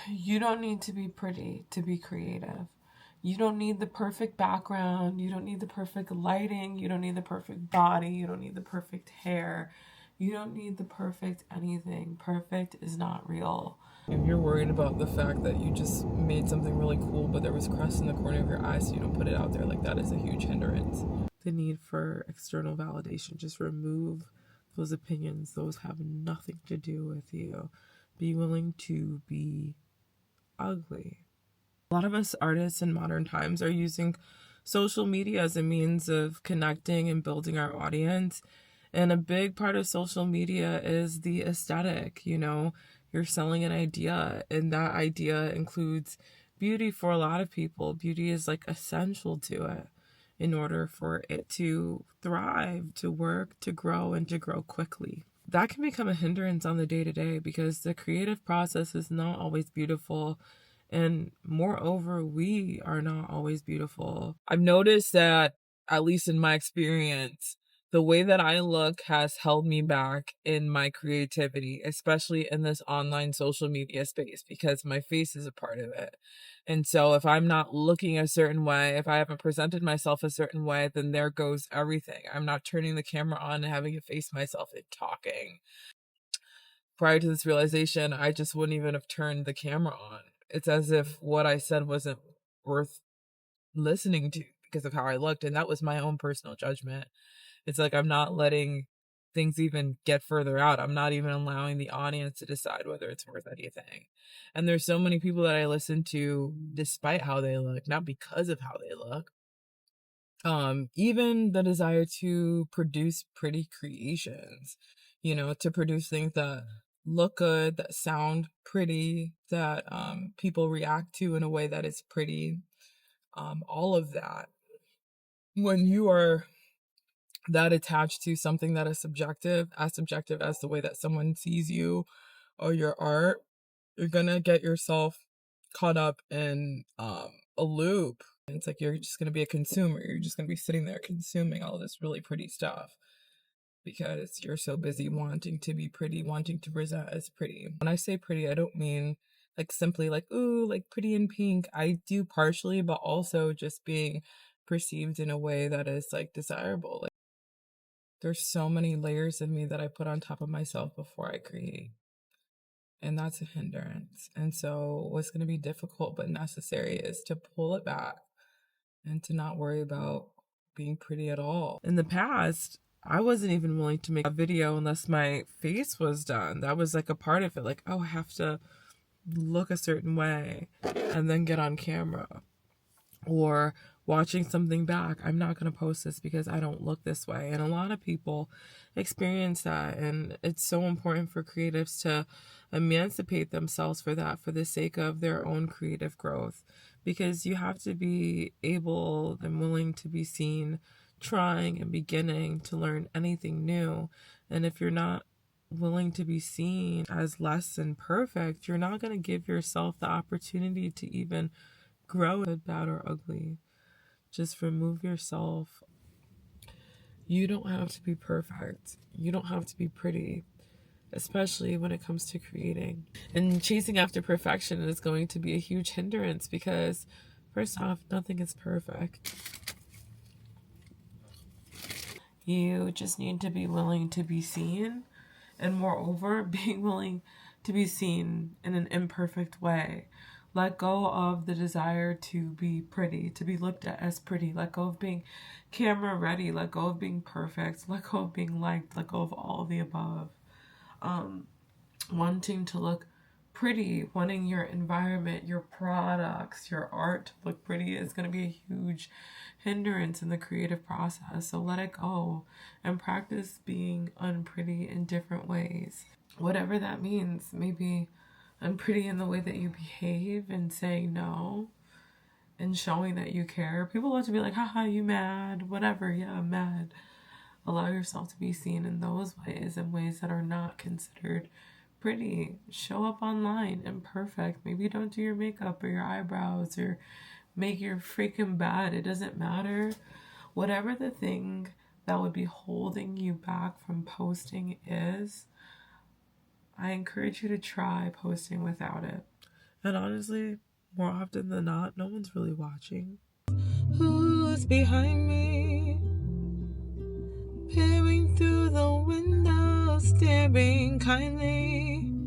You don't need to be pretty to be creative. You don't need the perfect background. You don't need the perfect lighting. You don't need the perfect body. You don't need the perfect hair. You don't need the perfect anything. Perfect is not real. If you're worried about the fact that you just made something really cool, but there was crust in the corner of your eye, so you don't put it out there, like that is a huge hindrance. The need for external validation, just remove those opinions. Those have nothing to do with you. Be willing to be ugly. A lot of us artists in modern times are using social media as a means of connecting and building our audience. And a big part of social media is the aesthetic. You're selling an idea, and that idea includes beauty for a lot of people. Beauty is like essential to it in order for it to thrive, to work, to grow, and to grow quickly. That can become a hindrance on the day to day because the creative process is not always beautiful. And moreover, we are not always beautiful. I've noticed that, at least in my experience, the way that I look has held me back in my creativity, especially in this online social media space, because my face is a part of it. And so if I'm not looking a certain way, if I haven't presented myself a certain way, then there goes everything. I'm not turning the camera on and having to face myself and talking. Prior to this realization, I just wouldn't even have turned the camera on. It's as if what I said wasn't worth listening to because of how I looked. And that was my own personal judgment. It's like I'm not letting things even get further out. I'm not even allowing the audience to decide whether it's worth anything. And there's so many people that I listen to despite how they look, not because of how they look. Even the desire to produce pretty creations, to produce things that look good, that sound pretty, that people react to in a way that is pretty. All of that. When you are that attached to something that is subjective as the way that someone sees you or your art, you're gonna get yourself caught up in a loop. And it's like you're just gonna be a consumer. You're just gonna be sitting there consuming all this really pretty stuff because you're so busy wanting to be pretty, wanting to present as pretty. When I say pretty, I don't mean like simply like, ooh, like pretty in pink. I do partially, but also just being perceived in a way that is like desirable. Like there's so many layers of me that I put on top of myself before I create. And that's a hindrance. And so what's going to be difficult but necessary is to pull it back and to not worry about being pretty at all. In the past, I wasn't even willing to make a video unless my face was done. That was like a part of it. Like, oh, I have to look a certain way and then get on camera. Or watching something back, I'm not going to post this because I don't look this way. And a lot of people experience that. And it's so important for creatives to emancipate themselves for that, for the sake of their own creative growth. Because you have to be able and willing to be seen trying and beginning to learn anything new. And if you're not willing to be seen as less than perfect, you're not going to give yourself the opportunity to even grow, good, bad, or ugly. Just remove yourself. You don't have to be perfect. You don't have to be pretty, especially when it comes to creating. And chasing after perfection is going to be a huge hindrance because, first off, nothing is perfect. You just need to be willing to be seen, and moreover, being willing to be seen in an imperfect way. Let go of the desire to be pretty, to be looked at as pretty. Let go of being camera ready. Let go of being perfect. Let go of being liked. Let go of all of the above. Wanting to look pretty, wanting your environment, your products, your art to look pretty is going to be a huge hindrance in the creative process. So let it go and practice being unpretty in different ways. Whatever that means. Maybe unpretty in the way that you behave and saying no and showing that you care. People love to be like, haha, you mad? Whatever, yeah, I'm mad. Allow yourself to be seen in those ways, in ways that are not considered pretty. Show up online imperfect. Maybe don't do your makeup or your eyebrows or make your freaking bed. It doesn't matter. Whatever the thing that would be holding you back from posting is, I encourage you to try posting without it. And honestly, more often than not, no one's really watching. Who's behind me? Peering through the window, staring kindly.